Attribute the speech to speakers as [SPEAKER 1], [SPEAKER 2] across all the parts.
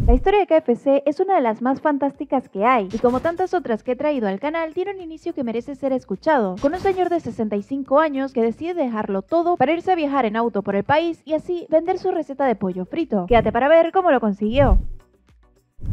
[SPEAKER 1] La historia de KFC es una de las más fantásticas que hay, y como tantas otras que he traído al canal, tiene un inicio que merece ser escuchado, con un señor de 65 años que decide dejarlo todo para irse a viajar en auto por el país y así vender su receta de pollo frito. Quédate para ver cómo lo consiguió.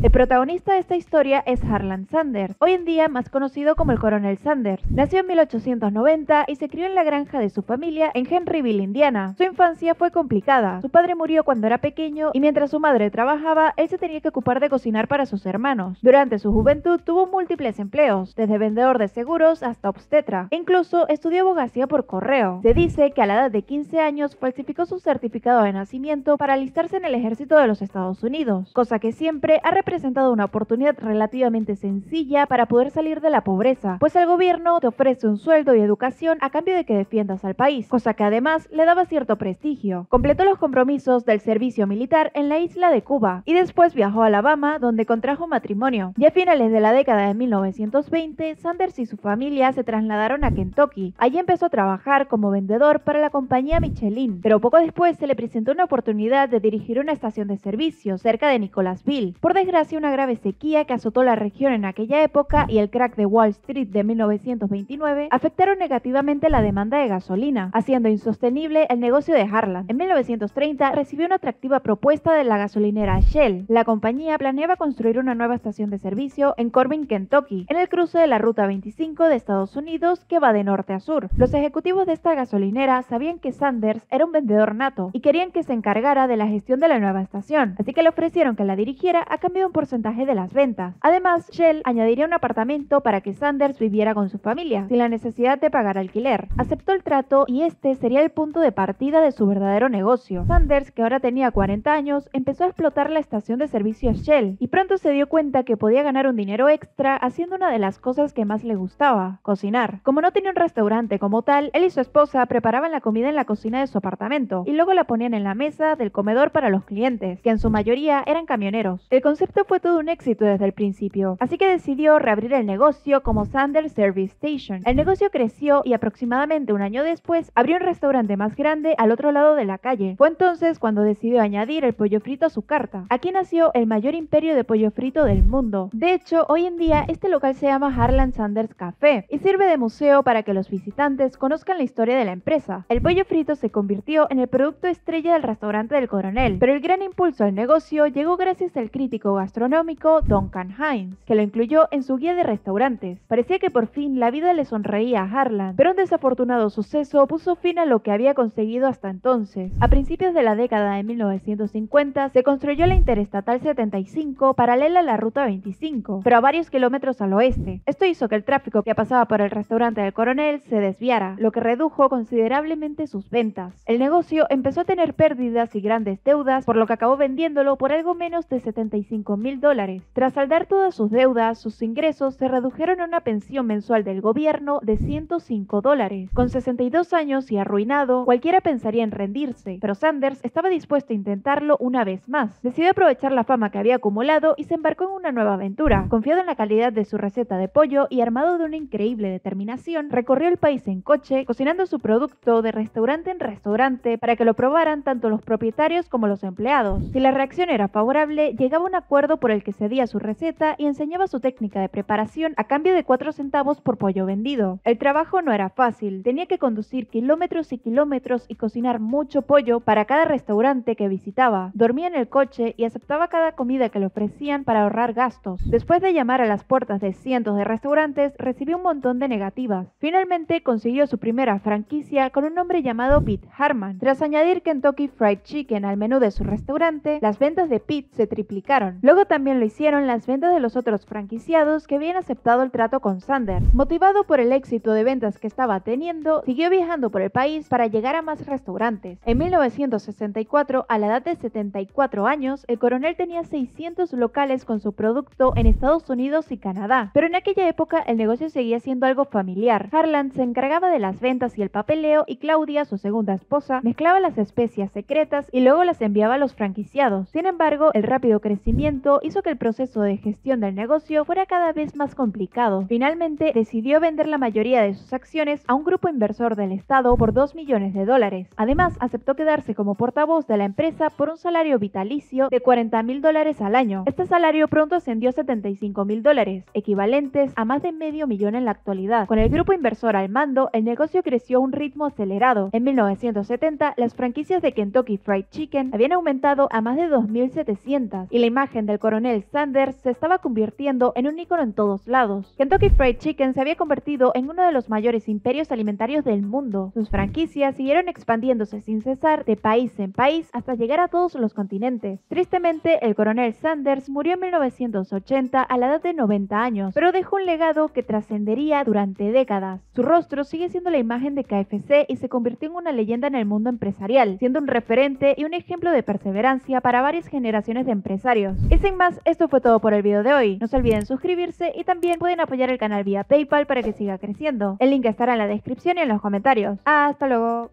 [SPEAKER 1] El protagonista de esta historia es Harlan Sanders, hoy en día más conocido como el Coronel Sanders. Nació en 1890 y se crió en la granja de su familia en Henryville, Indiana. Su infancia fue complicada. Su padre murió cuando era pequeño y mientras su madre trabajaba, él se tenía que ocupar de cocinar para sus hermanos. Durante su juventud tuvo múltiples empleos, desde vendedor de seguros hasta obstetra, e incluso estudió abogacía por correo. Se dice que a la edad de 15 años falsificó su certificado de nacimiento para alistarse en el ejército de los Estados Unidos, cosa que siempre ha representado una oportunidad relativamente sencilla para poder salir de la pobreza, pues el gobierno te ofrece un sueldo y educación a cambio de que defiendas al país, cosa que además le daba cierto prestigio. Completó los compromisos del servicio militar en la isla de Cuba y después viajó a Alabama, donde contrajo matrimonio. Ya a finales de la década de 1920, Sanders y su familia se trasladaron a Kentucky. Allí empezó a trabajar como vendedor para la compañía Michelin, pero poco después se le presentó una oportunidad de dirigir una estación de servicio cerca de Nicholasville. Por desgracia, una grave sequía que azotó la región en aquella época y el crack de Wall Street de 1929 afectaron negativamente la demanda de gasolina, haciendo insostenible el negocio de Harlan. En 1930 recibió una atractiva propuesta de la gasolinera Shell. La compañía planeaba construir una nueva estación de servicio en Corbin, Kentucky, en el cruce de la Ruta 25 de Estados Unidos que va de norte a sur. Los ejecutivos de esta gasolinera sabían que Sanders era un vendedor nato y querían que se encargara de la gestión de la nueva estación, así que le ofrecieron que la dirigiera a cambio de un porcentaje de las ventas. Además, Shell añadiría un apartamento para que Sanders viviera con su familia, sin la necesidad de pagar alquiler. Aceptó el trato y este sería el punto de partida de su verdadero negocio. Sanders, que ahora tenía 40 años, empezó a explotar la estación de servicio Shell y pronto se dio cuenta que podía ganar un dinero extra haciendo una de las cosas que más le gustaba: cocinar. Como no tenía un restaurante como tal, él y su esposa preparaban la comida en la cocina de su apartamento y luego la ponían en la mesa del comedor para los clientes, que en su mayoría eran camioneros. El concepto fue todo un éxito desde el principio, así que decidió reabrir el negocio como Sanders Service Station. El negocio creció y aproximadamente un año después abrió un restaurante más grande al otro lado de la calle. Fue entonces cuando decidió añadir el pollo frito a su carta. Aquí nació el mayor imperio de pollo frito del mundo. De hecho, hoy en día este local se llama Harlan Sanders Café y sirve de museo para que los visitantes conozcan la historia de la empresa. El pollo frito se convirtió en el producto estrella del restaurante del Coronel, pero el gran impulso al negocio llegó gracias al crítico gastronómico Duncan Hines, que lo incluyó en su guía de restaurantes. Parecía que por fin la vida le sonreía a Harlan, pero un desafortunado suceso puso fin a lo que había conseguido hasta entonces. A principios de la década de 1950 se construyó la Interestatal 75 paralela a la Ruta 25, pero a varios kilómetros al oeste. Esto hizo que el tráfico que pasaba por el restaurante del Coronel se desviara, lo que redujo considerablemente sus ventas. El negocio empezó a tener pérdidas y grandes deudas, por lo que acabó vendiéndolo por algo menos de $75,000. Tras saldar todas sus deudas, sus ingresos se redujeron a una pensión mensual del gobierno de $105. Con 62 años y arruinado, cualquiera pensaría en rendirse, pero Sanders estaba dispuesto a intentarlo una vez más. Decidió aprovechar la fama que había acumulado y se embarcó en una nueva aventura. Confiado en la calidad de su receta de pollo y armado de una increíble determinación, recorrió el país en coche, cocinando su producto de restaurante en restaurante para que lo probaran tanto los propietarios como los empleados. Si la reacción era favorable, llegaba a un acuerdo por el que cedía su receta y enseñaba su técnica de preparación a cambio de 4 centavos por pollo vendido. El trabajo no era fácil, tenía que conducir kilómetros y kilómetros y cocinar mucho pollo para cada restaurante que visitaba. Dormía en el coche y aceptaba cada comida que le ofrecían para ahorrar gastos. Después de llamar a las puertas de cientos de restaurantes, recibió un montón de negativas. Finalmente consiguió su primera franquicia con un hombre llamado Pete Harman. Tras añadir Kentucky Fried Chicken al menú de su restaurante, las ventas de Pete se triplicaron. Luego también lo hicieron las ventas de los otros franquiciados que habían aceptado el trato con Sanders. Motivado por el éxito de ventas que estaba teniendo, siguió viajando por el país para llegar a más restaurantes. En 1964, a la edad de 74 años, el Coronel tenía 600 locales con su producto en Estados Unidos y Canadá, pero en aquella época el negocio seguía siendo algo familiar. Harlan se encargaba de las ventas y el papeleo y Claudia, su segunda esposa, mezclaba las especias secretas y luego las enviaba a los franquiciados. Sin embargo, el rápido crecimiento crecimiento hizo que el proceso de gestión del negocio fuera cada vez más complicado. Finalmente, decidió vender la mayoría de sus acciones a un grupo inversor del Estado por $2 millones. Además, aceptó quedarse como portavoz de la empresa por un salario vitalicio de $40,000 al año. Este salario pronto ascendió a $75,000, equivalentes a más de medio millón en la actualidad. Con el grupo inversor al mando, el negocio creció a un ritmo acelerado. En 1970, las franquicias de Kentucky Fried Chicken habían aumentado a más de 2.700 y la imagen del coronel Sanders se estaba convirtiendo en un ícono en todos lados. Kentucky Fried Chicken se había convertido en uno de los mayores imperios alimentarios del mundo. Sus franquicias siguieron expandiéndose sin cesar de país en país hasta llegar a todos los continentes. Tristemente, el coronel Sanders murió en 1980 a la edad de 90 años, pero dejó un legado que trascendería durante décadas. Su rostro sigue siendo la imagen de KFC y se convirtió en una leyenda en el mundo empresarial, siendo un referente y un ejemplo de perseverancia para varias generaciones de empresarios. Y sin más, esto fue todo por el video de hoy. No se olviden suscribirse y también pueden apoyar el canal vía PayPal para que siga creciendo. El link estará en la descripción y en los comentarios. ¡Hasta luego!